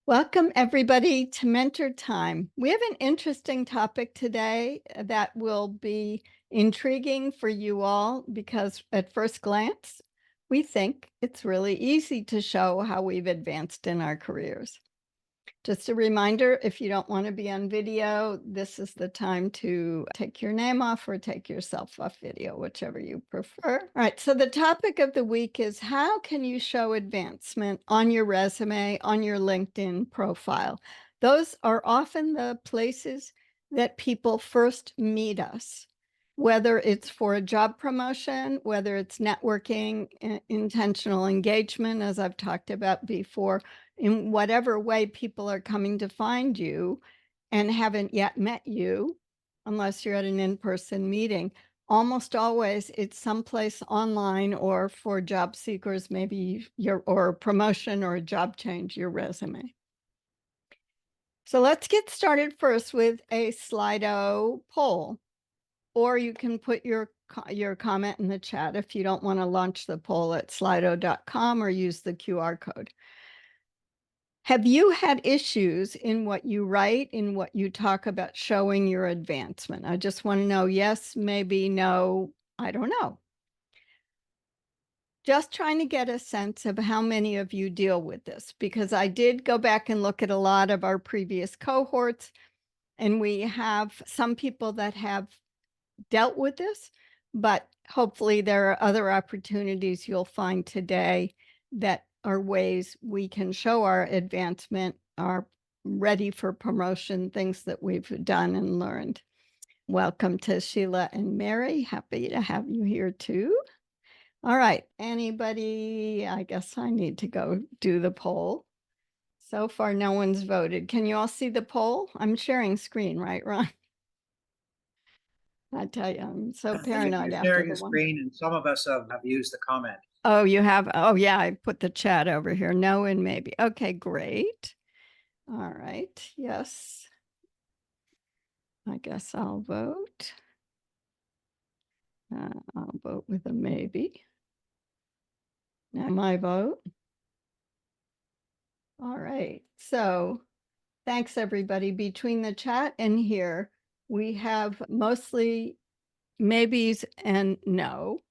Welcome, everybody, to Mentor Time. We have an interesting topic today that will be intriguing for you all because, at first glance, we think it's really easy to show how we've advanced in our careers. Just a reminder, if you don't want to be on video, this is the time to take your name off or take yourself off video, whichever you prefer. All right, so the topic of the week is how can you show advancement on your resume, on your LinkedIn profile? Those are often the places that people first meet us, whether it's for a job promotion, whether it's networking, intentional engagement, as I've talked about before, in whatever way people are coming to find you and haven't yet met you, unless you're at an in-person meeting. Almost always it's someplace online, or for job seekers, maybe your or a promotion or a job change, your resume. So let's get started first with a Slido poll, or you can put your comment in the chat if you don't want to launch the poll at slido.com or use the QR code. Have you had issues in what you write, in what you talk about showing your advancement? I just want to know yes, maybe, no, I don't know. Just trying to get a sense of how many of you deal with this, because I did go back and look at a lot of our previous cohorts, and we have some people that have dealt with this, but hopefully there are other opportunities you'll find today that are ways we can show our advancement, are ready for promotion, things that we've done and learned. Welcome to Sheila and Mary. Happy to have you here too. All right. Anybody? I guess I need to go do the poll. So far, no one's voted. Can you all see the poll? I'm sharing screen, right, Ron? I tell you, I'm so paranoid You're after sharing the a one. screen, and some of us have used the comment. Oh, you have? Oh, yeah, I put the chat over here. No and maybe. Okay, great. All right. Yes. I guess I'll vote. I'll vote with a maybe. Now my vote. All right. So thanks, everybody. Between the chat and here, we have mostly maybes and no.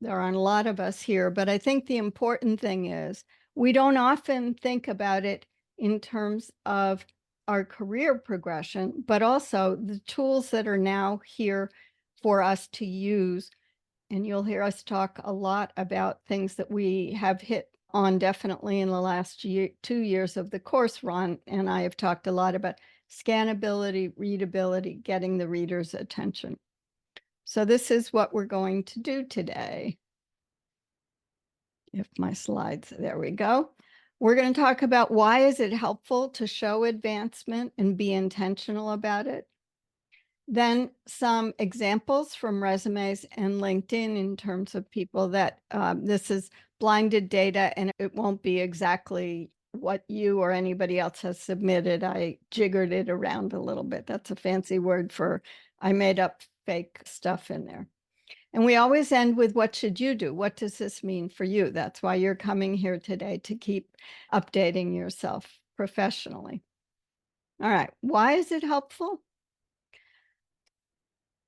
There aren't a lot of us here, but I think the important thing is we don't often think about it in terms of our career progression, but also the tools that are now here for us to use. And you'll hear us talk a lot about things that we have hit on definitely in the last 2 years of the course. Ron and I have talked a lot about scannability, readability, getting the reader's attention. So this is what we're going to do today. If my slides, there we go. We're going to talk about why is it helpful to show advancement and be intentional about it. Then some examples from resumes and LinkedIn in terms of people that this is blinded data and it won't be exactly what you or anybody else has submitted. I jiggered it around a little bit. That's a fancy word for I made up fake stuff in there. And we always end with what should you do? What does this mean for you? That's why you're coming here today, to keep updating yourself professionally. All right. Why is it helpful?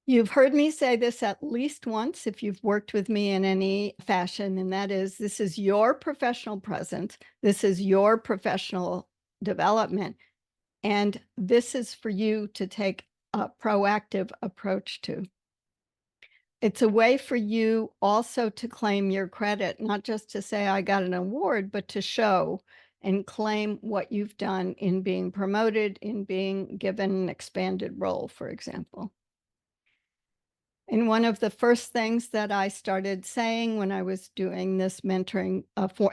You've heard me say this at least once if you've worked with me in any fashion, and that is this is your professional presence. This is your professional development. And this is for you to take a proactive approach to. It's a way for you also to claim your credit, not just to say, I got an award, but to show and claim what you've done in being promoted, in being given an expanded role, for example. And one of the first things that I started saying when I was doing this mentoring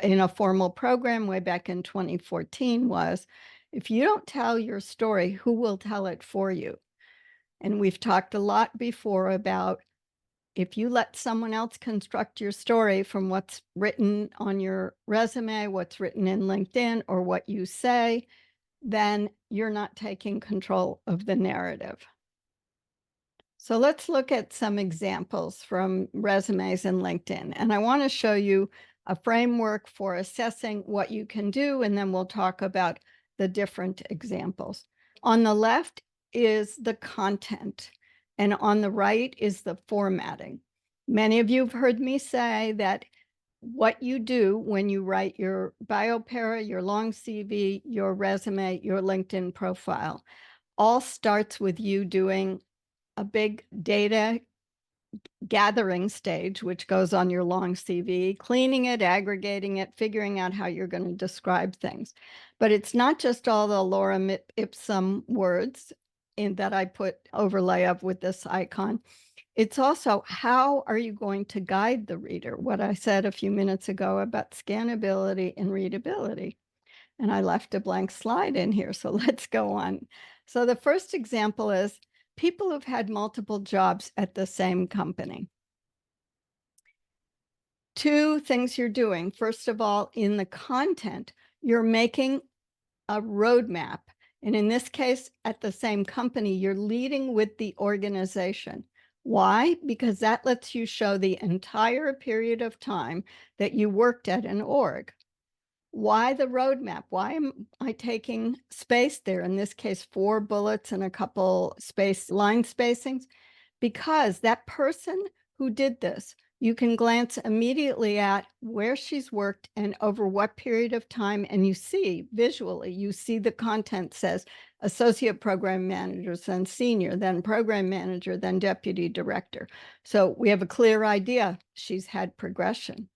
in a formal program way back in 2014 was, if you don't tell your story, who will tell it for you? And we've talked a lot before about if you let someone else construct your story from what's written on your resume, what's written in LinkedIn, or what you say, then you're not taking control of the narrative. So let's look at some examples from resumes and LinkedIn. And I want to show you a framework for assessing what you can do, and then we'll talk about the different examples. On the left is the content, and on the right is the formatting. Many of you have heard me say that what you do when you write your bio para, your long CV, your resume, your LinkedIn profile, all starts with you doing a big data gathering stage, which goes on your long CV, cleaning it, aggregating it, figuring out how you're going to describe things. But it's not just all the lorem ipsum words in that I put overlay up with this icon. It's also how are you going to guide the reader? What I said a few minutes ago about scannability and readability. And I left a blank slide in here, so let's go on. So the first example is people who've had multiple jobs at the same company. Two things you're doing. First of all, in the content, you're making a roadmap. And in this case, at the same company, you're leading with the organization. Why? Because that lets you show the entire period of time that you worked at an org. Why the roadmap? Why am I taking space there? In this case, 4 bullets and a couple line spacings, because that person who did this, you can glance immediately at where she's worked and over what period of time, and you see visually, you see the content says associate program manager, then senior, then program manager, then deputy director. So we have a clear idea she's had progression.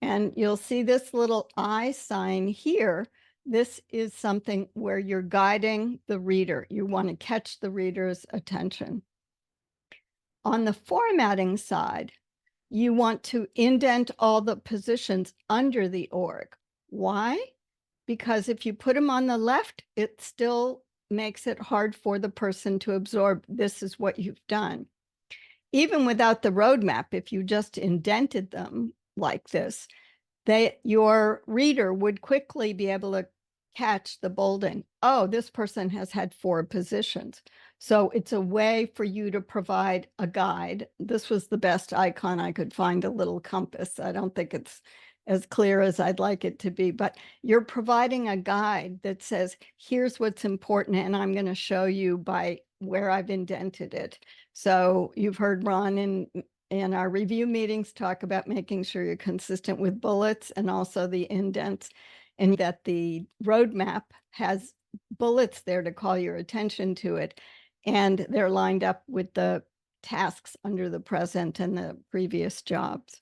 And you'll see this little I sign here. This is something where you're guiding the reader. You want to catch the reader's attention. On the formatting side, you want to indent all the positions under the org. Why? Because if you put them on the left, it still makes it hard for the person to absorb this is what you've done. Even without the roadmap, if you just indented them like this, your reader would quickly be able to catch the bolding. Oh, this person has had 4 positions. So it's a way for you to provide a guide. This was the best icon I could find, a little compass. I don't think it's as clear as I'd like it to be, but you're providing a guide that says, here's what's important, and I'm going to show you by where I've indented it. So you've heard Ron in our review meetings talk about making sure you're consistent with bullets and also the indents, and that the roadmap has bullets there to call your attention to it, and they're lined up with the tasks under the present and the previous jobs.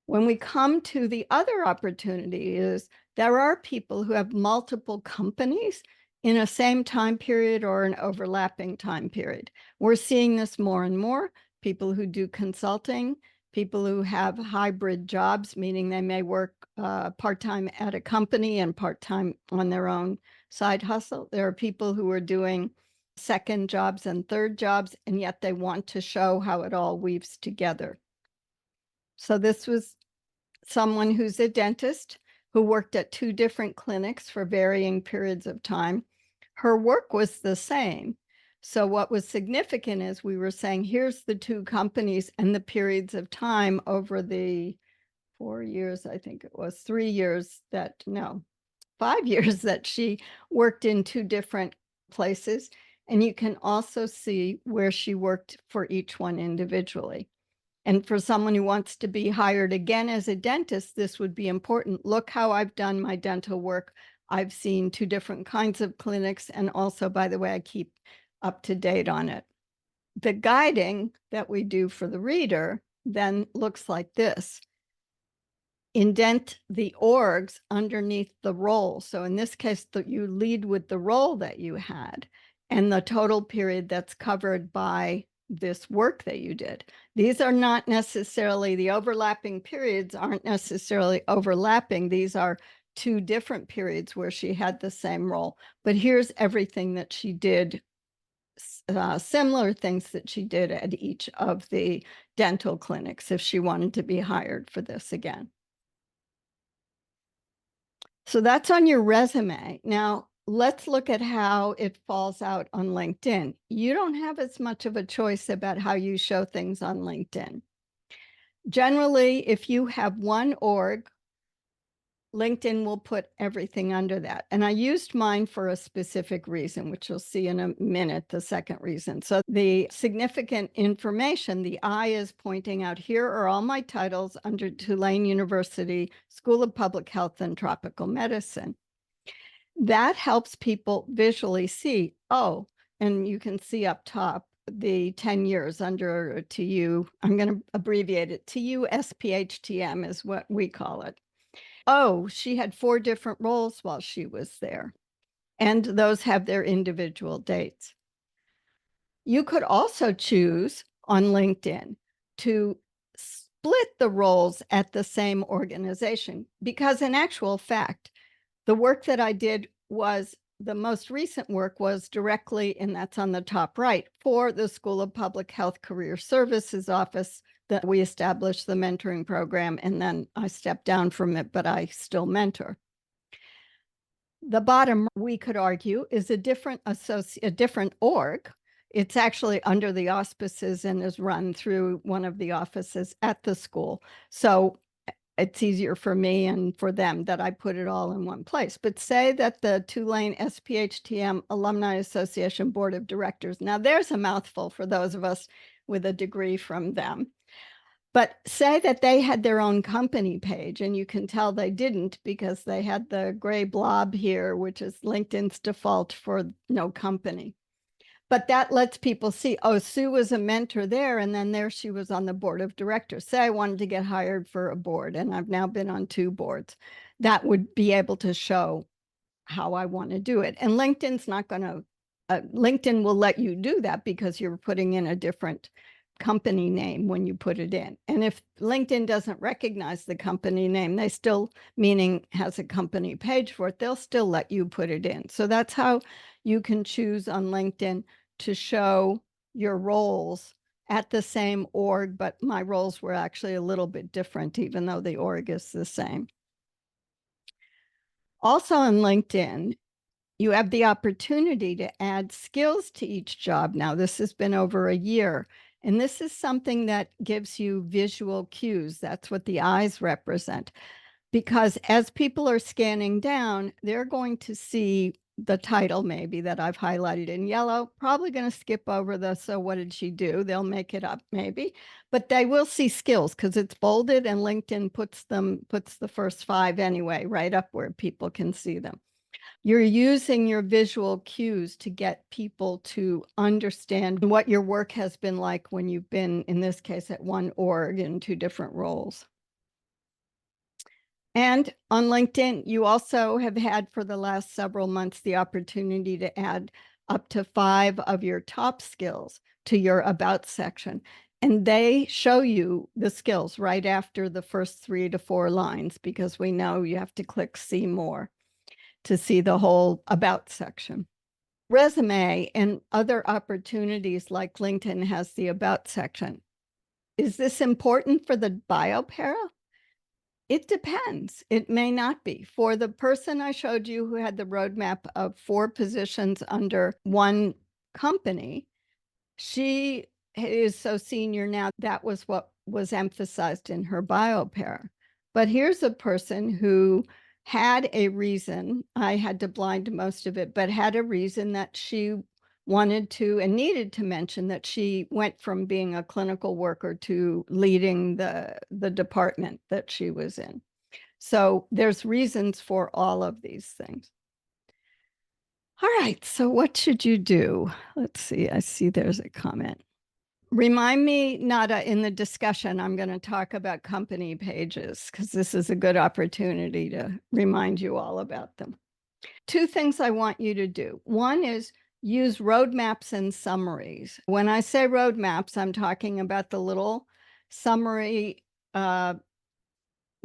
When we come to the other opportunity is there are people who have multiple companies in a same time period or an overlapping time period. We're seeing this more and more. People who do consulting, people who have hybrid jobs, meaning they may work part-time at a company and part-time on their own side hustle. There are people who are doing second jobs and third jobs, and yet they want to show how it all weaves together. So this was someone who's a dentist who worked at 2 different clinics for varying periods of time. Her work was the same. So what was significant is we were saying, here's the 2 companies and the periods of time over the 4 years, I think it was 3 years that, no, 5 years that she worked in 2 different places. And you can also see where she worked for each one individually. And for someone who wants to be hired again as a dentist, this would be important. Look how I've done my dental work. I've seen 2 different kinds of clinics. And also, by the way, I keep up to date on it. The guiding that we do for the reader then looks like this. Indent the orgs underneath the role. So in this case, you lead with the role that you had and the total period that's covered by this work that you did. These are not necessarily, the overlapping periods aren't necessarily overlapping. These are 2 different periods where she had the same role. But here's everything that she did, similar things that she did at each of the dental clinics if she wanted to be hired for this again. So that's on your resume. Now, let's look at how it falls out on LinkedIn. You don't have as much of a choice about how you show things on LinkedIn. Generally, if you have one org, LinkedIn will put everything under that. And I used mine for a specific reason, which you'll see in a minute, the second reason. So the significant information, the I is pointing out, here are all my titles under Tulane University School of Public Health and Tropical Medicine. That helps people visually see, oh, and you can see up top the 10 years under TU. I'm going to abbreviate it. TU SPHTM is what we call it. Oh, she had 4 different roles while she was there, and those have their individual dates. You could also choose on LinkedIn to split the roles at the same organization, because in actual fact, the work that I did was the most recent work was directly, and that's on the top right, for the School of Public Health Career Services office that we established the mentoring program, and then I stepped down from it, but I still mentor. The bottom, we could argue, is a different org. It's actually under the auspices and is run through one of the offices at the school. So it's easier for me and for them that I put it all in one place. But say that the Tulane SPHTM Alumni Association Board of Directors, now there's a mouthful for those of us with a degree from them. But say that they had their own company page, and you can tell they didn't because they had the gray blob here, which is LinkedIn's default for no company. But that lets people see, oh, Sue was a mentor there, and then there she was on the board of directors. Say I wanted to get hired for a board, and I've now been on 2 boards. That would be able to show how I want to do it. And LinkedIn's not going to, LinkedIn will let you do that because you're putting in a different company name when you put it in. And if LinkedIn doesn't recognize the company name, they still, meaning has a company page for it, they'll still let you put it in. So that's how you can choose on LinkedIn to show your roles at the same org, but my roles were actually a little bit different, even though the org is the same. Also on LinkedIn, you have the opportunity to add skills to each job. Now, this has been over a year, and this is something that gives you visual cues. That's what the eyes represent. Because as people are scanning down, they're going to see the title maybe that I've highlighted in yellow, probably going to skip over the so what did she do? They'll make it up maybe, but they will see skills because it's bolded and LinkedIn puts the first 5 anyway, right up where people can see them. You're using your visual cues to get people to understand what your work has been like when you've been, in this case, at one org in 2 different roles. And on LinkedIn, you also have had for the last several months the opportunity to add up to 5 of your top skills to your About section. And they show you the skills right after the first 3 to 4 lines, because we know you have to click See More to see the whole About section. Resume and other opportunities like LinkedIn has the About section. Is this important for the bio para? It depends. It may not be. For the person I showed you who had the roadmap of 4 positions under one company, she is so senior now, that was what was emphasized in her bio para. But here's a person who had a reason, I had to blind most of it, but had a reason that she wanted to and needed to mention that she went from being a clinical worker to leading the department that she was in. So there's reasons for all of these things. All right, so what should you do? Let's see, I see there's a comment. Remind me, Nada, in the discussion, I'm going to talk about company pages because this is a good opportunity to remind you all about them. 2 things I want you to do. One is use roadmaps and summaries. When I say roadmaps, I'm talking about the little summary that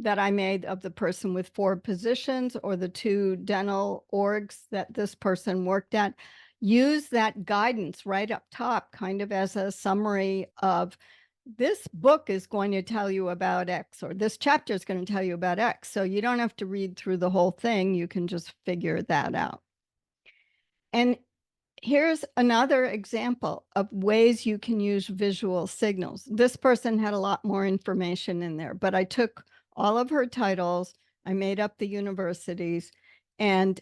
I made of the person with 4 positions or the 2 dental orgs that this person worked at. Use that guidance right up top, kind of as a summary of this book is going to tell you about X, or this chapter is going to tell you about X. So you don't have to read through the whole thing. You can just figure that out. And Here's another example of ways you can use visual signals. This person had a lot more information in there, but I took all of her titles, I made up the universities, and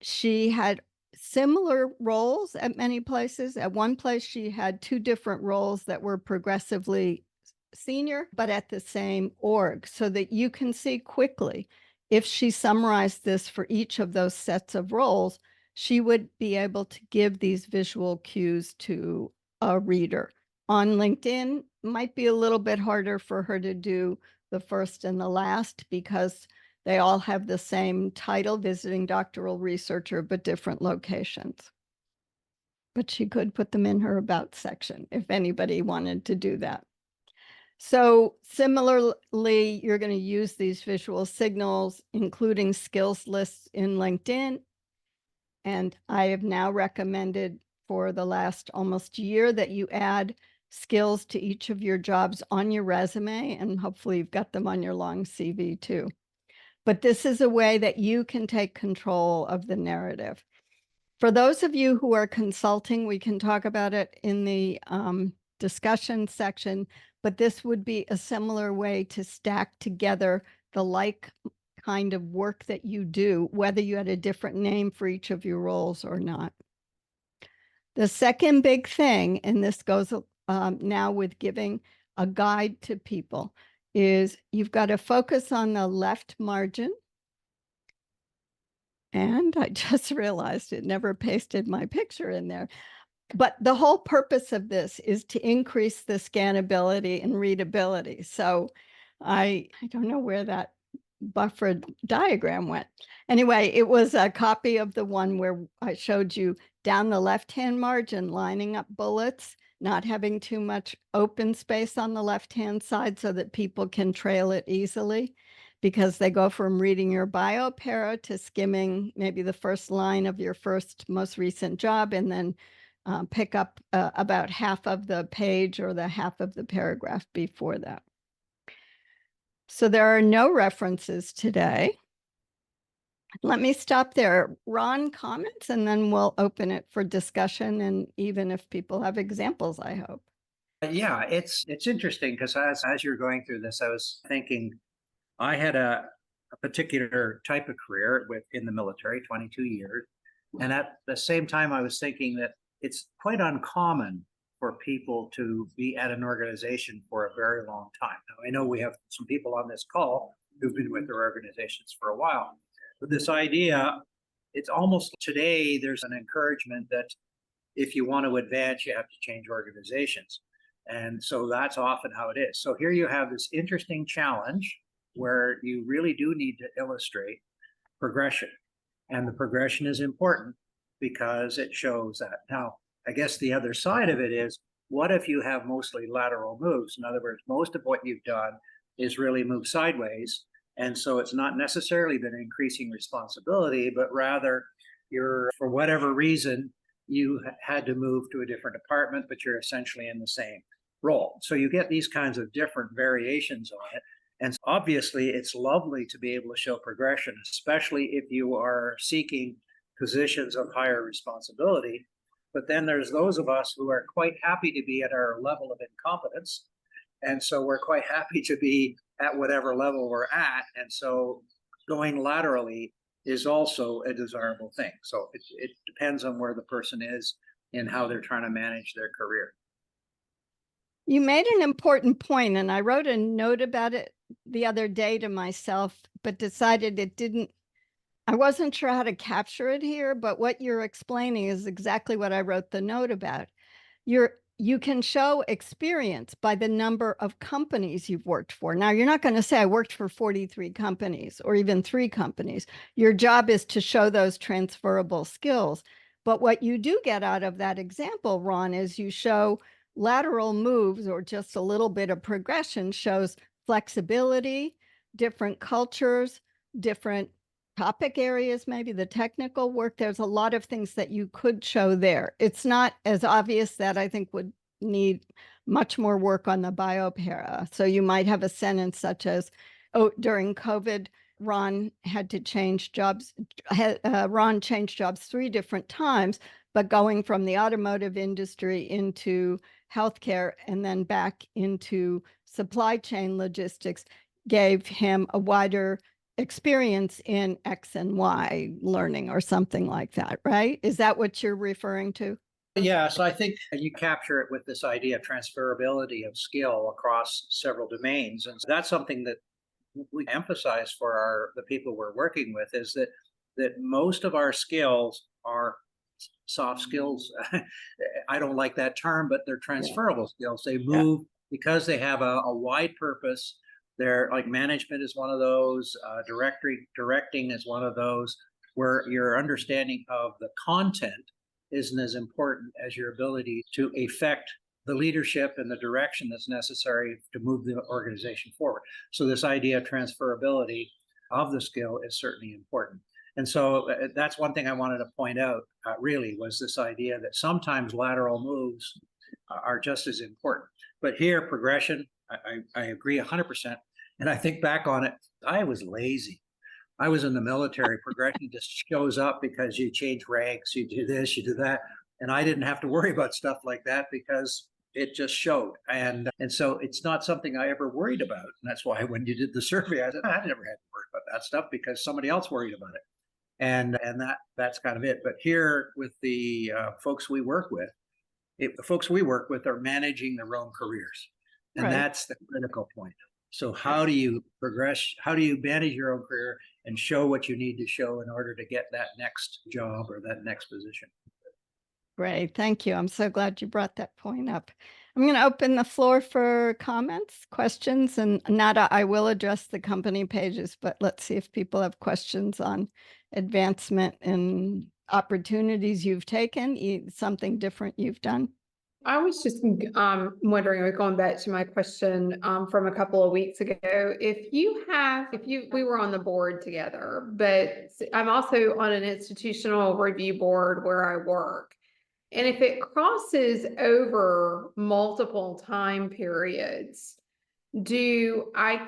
she had similar roles at many places. At one place, she had 2 different roles that were progressively senior, but at the same org, so that you can see quickly if she summarized this for each of those sets of roles, she would be able to give these visual cues to a reader. On LinkedIn, might be a little bit harder for her to do the first and the last because they all have the same title, visiting doctoral researcher, but different locations. But she could put them in her about section if anybody wanted to do that. So similarly, you're going to use these visual signals, including skills lists in LinkedIn. And I have now recommended for the last almost year that you add skills to each of your jobs on your resume, and hopefully you've got them on your long CV too. But this is a way that you can take control of the narrative. For those of you who are consulting, we can talk about it in the discussion section, but this would be a similar way to stack together the like kind of work that you do, whether you had a different name for each of your roles or not. The second big thing, and this goes now with giving a guide to people, is you've got to focus on the left margin. And I just realized it never pasted my picture in there. But the whole purpose of this is to increase the scannability and readability. So I don't know where that buffered diagram went. Anyway, it was a copy of the one where I showed you down the left-hand margin, lining up bullets, not having too much open space on the left-hand side so that people can trail it easily, because they go from reading your bio para to skimming maybe the first line of your first most recent job, and then pick up about half of the page or the half of the paragraph before that. So there are no references today. Let me stop there. Ron, comments, and then we'll open it for discussion, and even if people have examples, I hope. Yeah, it's interesting because as you're going through this, I was thinking I had a particular type of career in the military, 22 years. And at the same time, I was thinking that it's quite uncommon for people to be at an organization for a very long time. Now, I know we have some people on this call who've been with their organizations for a while, but this idea, it's almost today, there's an encouragement that if you want to advance, you have to change organizations. And so that's often how it is. So here you have this interesting challenge where you really do need to illustrate progression. And the progression is important because it shows that. Now, I guess the other side of it is, what if you have mostly lateral moves? In other words, most of what you've done is really move sideways. And so it's not necessarily been increasing responsibility, but rather you're, for whatever reason, you had to move to a different department, but you're essentially in the same role. So you get these kinds of different variations on it. And obviously, it's lovely to be able to show progression, especially if you are seeking positions of higher responsibility. But then there's those of us who are quite happy to be at our level of incompetence. And so we're quite happy to be at whatever level we're at. And so going laterally is also a desirable thing. So it depends on where the person is and how they're trying to manage their career. You made an important point, and I wrote a note about it the other day to myself, but decided I wasn't sure how to capture it here, but what you're explaining is exactly what I wrote the note about. You can show experience by the number of companies you've worked for. Now, you're not going to say I worked for 43 companies or even 3 companies. Your job is to show those transferable skills. But what you do get out of that example, Ron, is you show lateral moves, or just a little bit of progression shows flexibility, different cultures, different topic areas, maybe the technical work. There's a lot of things that you could show there. It's not as obvious. That I think would need much more work on the biopara. So you might have a sentence such as, oh, during COVID, Ron had to change jobs. Ron changed jobs 3 different times, but going from the automotive industry into healthcare and then back into supply chain logistics gave him a wider experience in X and Y learning or something like that, right? Is that what you're referring to? Yeah, so I think you capture it with this idea of transferability of skill across several domains. And so that's something that we emphasize for the people we're working with is that most of our skills are soft skills. I don't like that term, but they're Yeah. transferable skills. They Yeah. move because they have a wide purpose. They're like management is one of those, directing is one of those, where your understanding of the content isn't as important as your ability to affect the leadership and the direction that's necessary to move the organization forward. So this idea of transferability of the skill is certainly important. And so that's one thing I wanted to point out, really, was this idea that sometimes lateral moves are just as important. But here, progression, I agree 100%. And I think back on it, I was lazy. I was in the military. Progression just shows up because you change ranks, you do this, you do that. And I didn't have to worry about stuff like that because it just showed. And so it's not something I ever worried about. And that's why when you did the survey, I said, I never had to worry about that stuff because somebody else worried about it. And that's kind of it. But here with the folks we work with, the folks we work with are managing their own careers, and Right. that's the critical point. So Yeah. how do you progress? How do you manage your own career and show what you need to show in order to get that next job or that next position? Great. Thank you. I'm so glad you brought that point up. I'm going to open the floor for comments, questions, and Nada, I will address the company pages, but let's see if people have questions on advancement and opportunities you've taken, something different you've done. I was just wondering, or going back to my question from a couple of weeks ago, we were on the board together, but I'm also on an institutional review board where I work. And if it crosses over multiple time periods, do I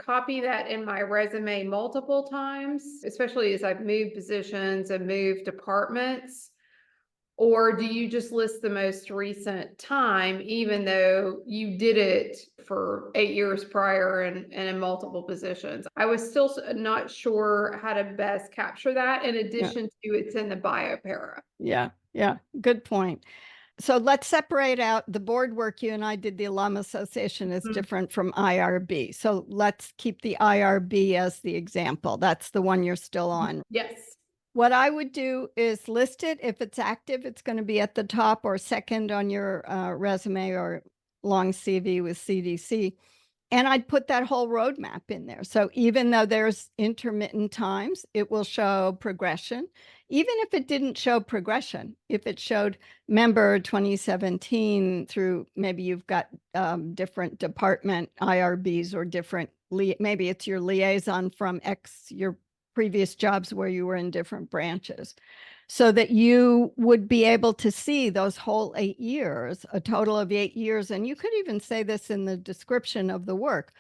copy that in my resume multiple times, especially as I've moved positions and moved departments? Or do you just list the most recent time, even though you did it for 8 years prior and in multiple positions? I was still not sure how to best capture that in Yeah. addition to it's in the bio para. Yeah. Yeah. Good point. So let's separate out the board work you and I did. The Alum Association is different from IRB. So let's keep the IRB as the example. That's the one you're still on. Yes. What I would do is list it. If it's active, it's going to be at the top or second on your resume or long CV with CDC. And I'd put that whole roadmap in there. So even though there's intermittent times, it will show progression. Even if it didn't show progression, if it showed member 2017 through, maybe you've got different department IRBs or different, maybe it's your liaison from your previous jobs where you were in different branches, so that you would be able to see those whole 8 years, a total of 8 years. And you could even say this in the description of the work,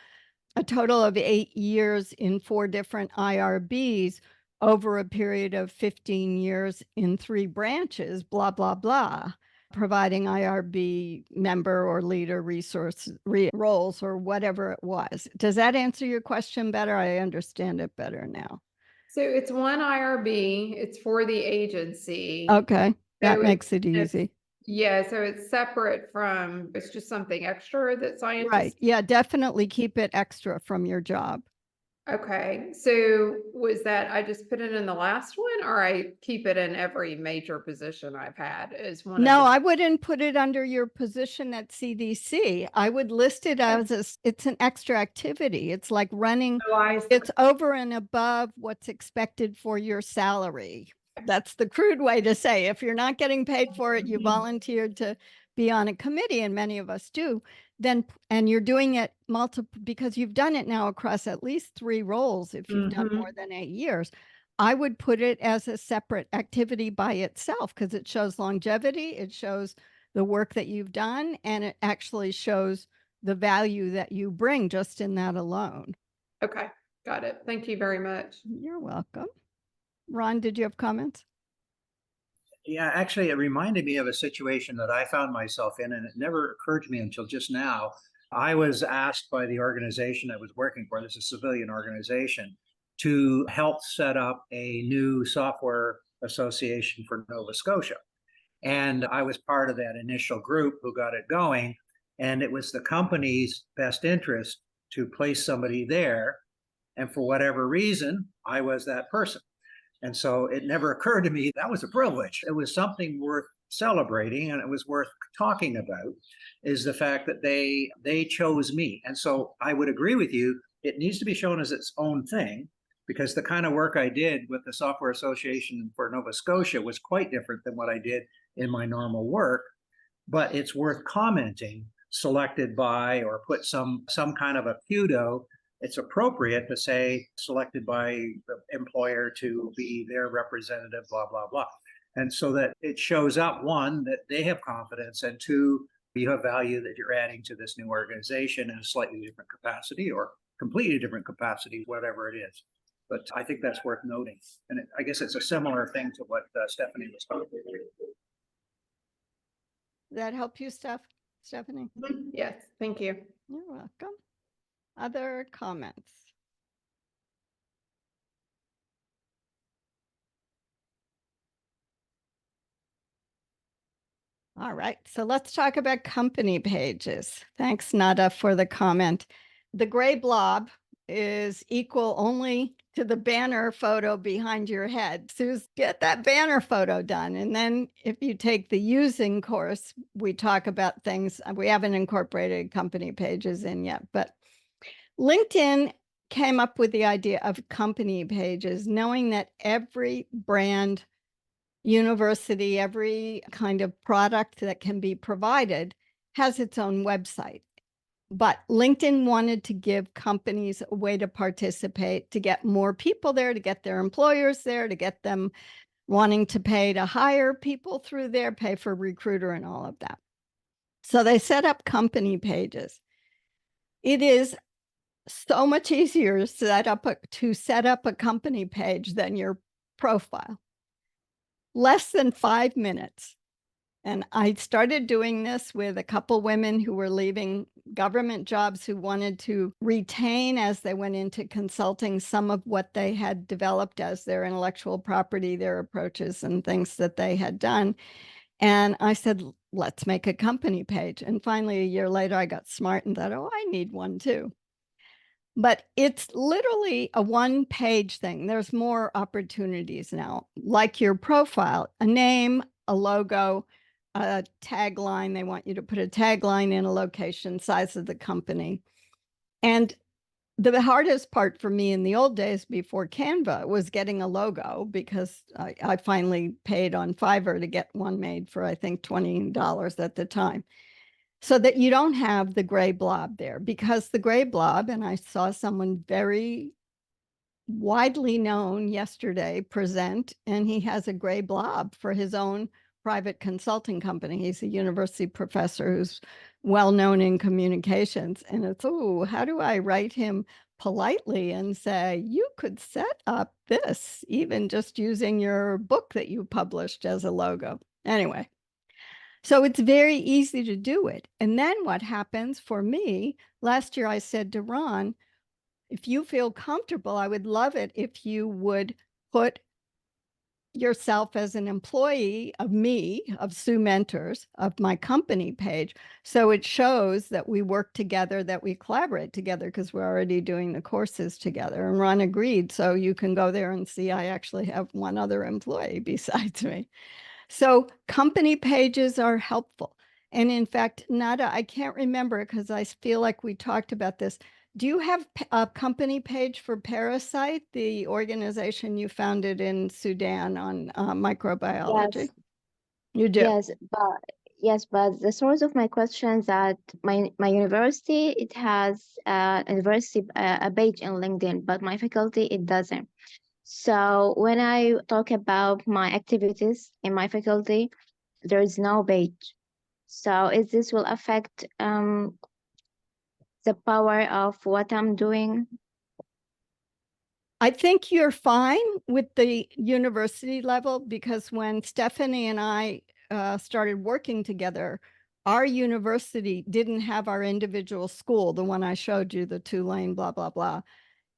a total of 8 years in 4 different IRBs over a period of 15 years in 3 branches, blah, blah, blah, providing IRB member or leader resource roles or whatever it was. Does that answer your question better? I understand it better now. So it's one IRB, it's for the agency. Okay, that So makes it easy. Yeah, so it's separate from, it's just something extra that Right. scientists. Yeah, definitely keep it extra from your job. Okay, so was that, I just put it in the last one, or I keep it in every major position I've had as one of No, the. I wouldn't put it under your position at CDC. I would list it as it's an extra activity. It's like running, Oh, I it's over and above what's expected for your salary. That's the crude way to say, if you're not getting paid for it, you volunteered to be on a committee, and many of us do, then, and you're doing it multiple, because you've done it now across at least 3 roles if you've done more than 8 years. I would put it as a separate activity by itself because it shows longevity, it shows the work that you've done, and it actually shows the value that you bring just in that alone. Okay, got it. Thank you very much. You're welcome. Ron, did you have comments? Yeah, actually, it reminded me of a situation that I found myself in, and it never occurred to me until just now. I was asked by the organization I was working for, this is a civilian organization, to help set up a new software association for Nova Scotia. And I was part of that initial group who got it going. And it was the company's best interest to place somebody there. And for whatever reason, I was that person. And so it never occurred to me that was a privilege. It was something worth celebrating, and it was worth talking about, is the fact that they chose me. And so I would agree with you, it needs to be shown as its own thing, because the kind of work I did with the Software Association for Nova Scotia was quite different than what I did in my normal work. But it's worth commenting, selected by, or put some kind of a pseudo. It's appropriate to say selected by the employer to be their representative, blah, blah, blah. And so that it shows up, one, that they have confidence, and two, you have value that you're adding to this new organization in a slightly different capacity or completely different capacity, whatever it is. But I think that's worth noting. And I guess it's a similar thing to what Stephanie was talking about. Does that help you, Stephanie? Yes, thank you. You're welcome. Other comments? All right, so let's talk about company pages. Thanks, Nada, for the comment. The gray blob is equal only to the banner photo behind your head. Suze, get that banner photo done. And then if you take the using course, we talk about things. We haven't incorporated company pages in yet, but LinkedIn came up with the idea of company pages, knowing that every brand, university, every kind of product that can be provided has its own website. But LinkedIn wanted to give companies a way to participate, to get more people there, to get their employers there, to get them wanting to pay to hire people through there, pay for recruiter and all of that. So they set up company pages. It is so much easier to set up a company page than your profile. Less than 5 minutes. And I started doing this with a couple women who were leaving government jobs, who wanted to retain, as they went into consulting, some of what they had developed as their intellectual property, their approaches and things that they had done. And I said, let's make a company page. And finally, a year later, I got smart and thought, oh, I need one too. But it's literally a one-page thing. There's more opportunities now, like your profile, a name, a logo, a tagline. They want you to put a tagline in, a location, size of the company. And the hardest part for me in the old days before Canva was getting a logo, because I finally paid on Fiverr to get one made for, I think, $20 at the time. So that you don't have the gray blob there, because the gray blob, and I saw someone very widely known yesterday present, and he has a gray blob for his own private consulting company. He's a university professor who's well known in communications. And it's, oh, how do I write him politely and say, you could set up this, even just using your book that you published as a logo. Anyway. So it's very easy to do it. And then what happens for me, last year I said to Ron, if you feel comfortable, I would love it if you would put yourself as an employee of me, of Sue Mentors, of my company page. So it shows that we work together, that we collaborate together, because we're already doing the courses together. And Ron agreed. So you can go there and see I actually have one other employee besides me. So company pages are helpful. And in fact, Nada, I can't remember because I feel like we talked about this. Do you have a company page for Parasite, the organization you founded in Sudan on microbiology? Yes, You do. but the source of my question is that my university, it has a page in LinkedIn, but my faculty it doesn't. So when I talk about my activities in my faculty, there is no page. So is this will affect the power of what I'm doing? I think you're fine with the university level, because when Stephanie and I started working together, our university didn't have our individual school, the one I showed you, the Tulane, blah, blah, blah.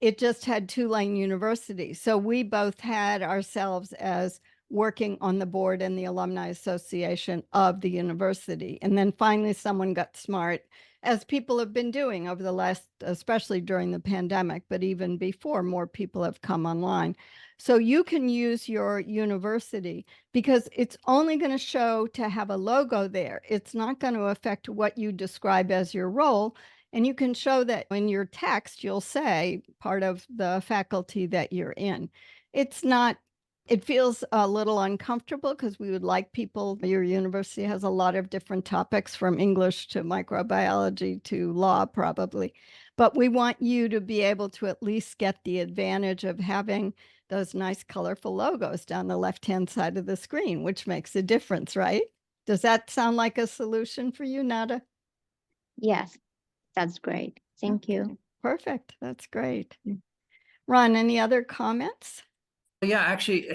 It just had Tulane University. So we both had ourselves as working on the board and the alumni association of the university. And then finally someone got smart, as people have been doing over the last, especially during the pandemic, but even before, more people have come online. So you can use your university, because it's only going to show to have a logo there. It's not going to affect what you describe as your role. And you can show that in your text, you'll say part of the faculty that you're in. It's not, it feels a little uncomfortable because we would like people, your university has a lot of different topics from English to microbiology to law probably, but we want you to be able to at least get the advantage of having those nice colorful logos down the left-hand side of the screen, which makes a difference, right? Does that sound like a solution for you, Nada? Yes, that's great. Thank you. Okay, perfect. That's great. Mm. Ron, any other comments? Yeah, actually,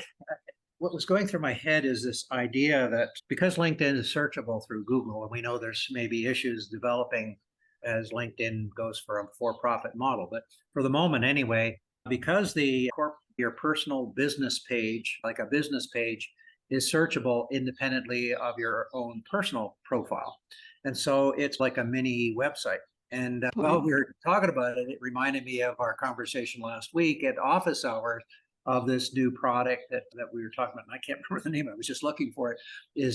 what was going through my head is this idea that because LinkedIn is searchable through Google, and we know there's maybe issues developing as LinkedIn goes for a for-profit model, but for the moment anyway, because your personal business page, like a business page, is searchable independently of your own personal profile. And so it's like a mini website. And while we were talking about it, it reminded me of our conversation last week at office hours of this new product that we were talking about. And I can't remember the name. I was just looking for it. You're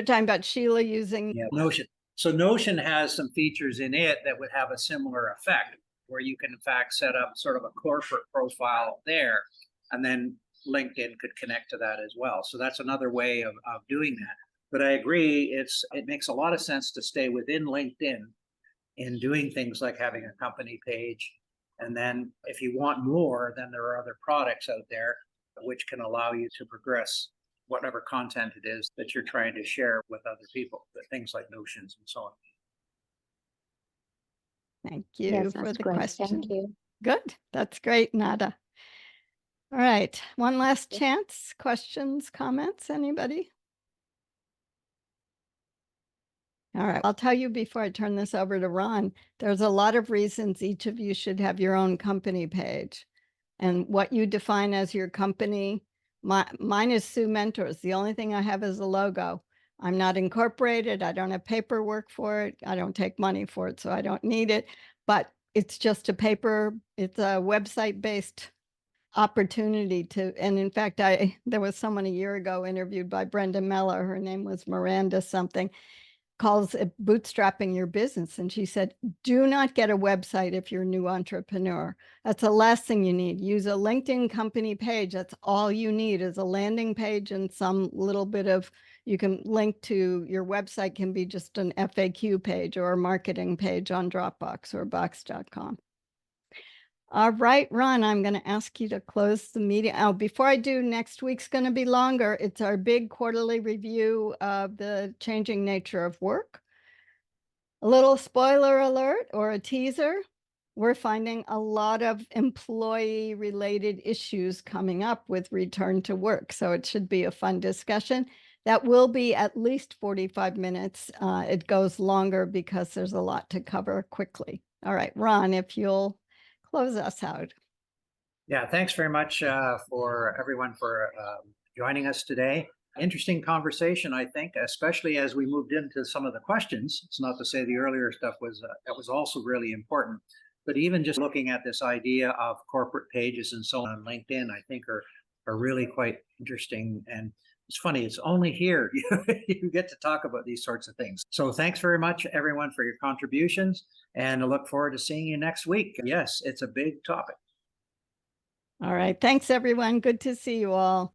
talking about Sheila using Notion. So Notion has some features in it that would have a similar effect, where you can in fact set up sort of a corporate profile there, and then LinkedIn could connect to that as well. So that's another way of doing that. But I agree, it makes a lot of sense to stay within LinkedIn in doing things like having a company page. And then if you want more, then there are other products out there which can allow you to progress whatever content it is that you're trying to share with other people, things like Notions and so on. Thank you Yes, for that's the great. question. Thank you. Good. That's great, Nada. All right. One last chance. Questions, comments, anybody? All right. I'll tell you before I turn this over to Ron, there's a lot of reasons each of you should have your own company page. And what you define as your company, mine is Sue Mentors. The only thing I have is a logo. I'm not incorporated. I don't have paperwork for it. I don't take money for it, so I don't need it. But it's just it's a website-based opportunity to, and in fact, there was someone a year ago interviewed by Brenda Meller. Her name was Miranda something, calls it bootstrapping your business. And she said, do not get a website if you're a new entrepreneur. That's the last thing you need. Use a LinkedIn company page. That's all you need is a landing page and some little bit of, you can link to your website, can be just an FAQ page or a marketing page on Dropbox or Box.com. All right, Ron, I'm going to ask you to close the meeting. Oh, before I do, next week's going to be longer. It's our big quarterly review of the changing nature of work. A little spoiler alert or a teaser. We're finding a lot of employee-related issues coming up with return to work. So it should be a fun discussion. That will be at least 45 minutes. It goes longer because there's a lot to cover quickly. All right, Ron, if you'll close us out. Yeah, thanks very much for everyone for joining us today. Interesting conversation, I think, especially as we moved into some of the questions. It's not to say the earlier stuff that was also really important, but even just looking at this idea of corporate pages and so on LinkedIn, I think are really quite interesting. And it's funny, it's only here you get to talk about these sorts of things. So thanks very much, everyone, for your contributions, and I look forward to seeing you next week. Yes, it's a big topic. All right. Thanks, everyone. Good to see you all.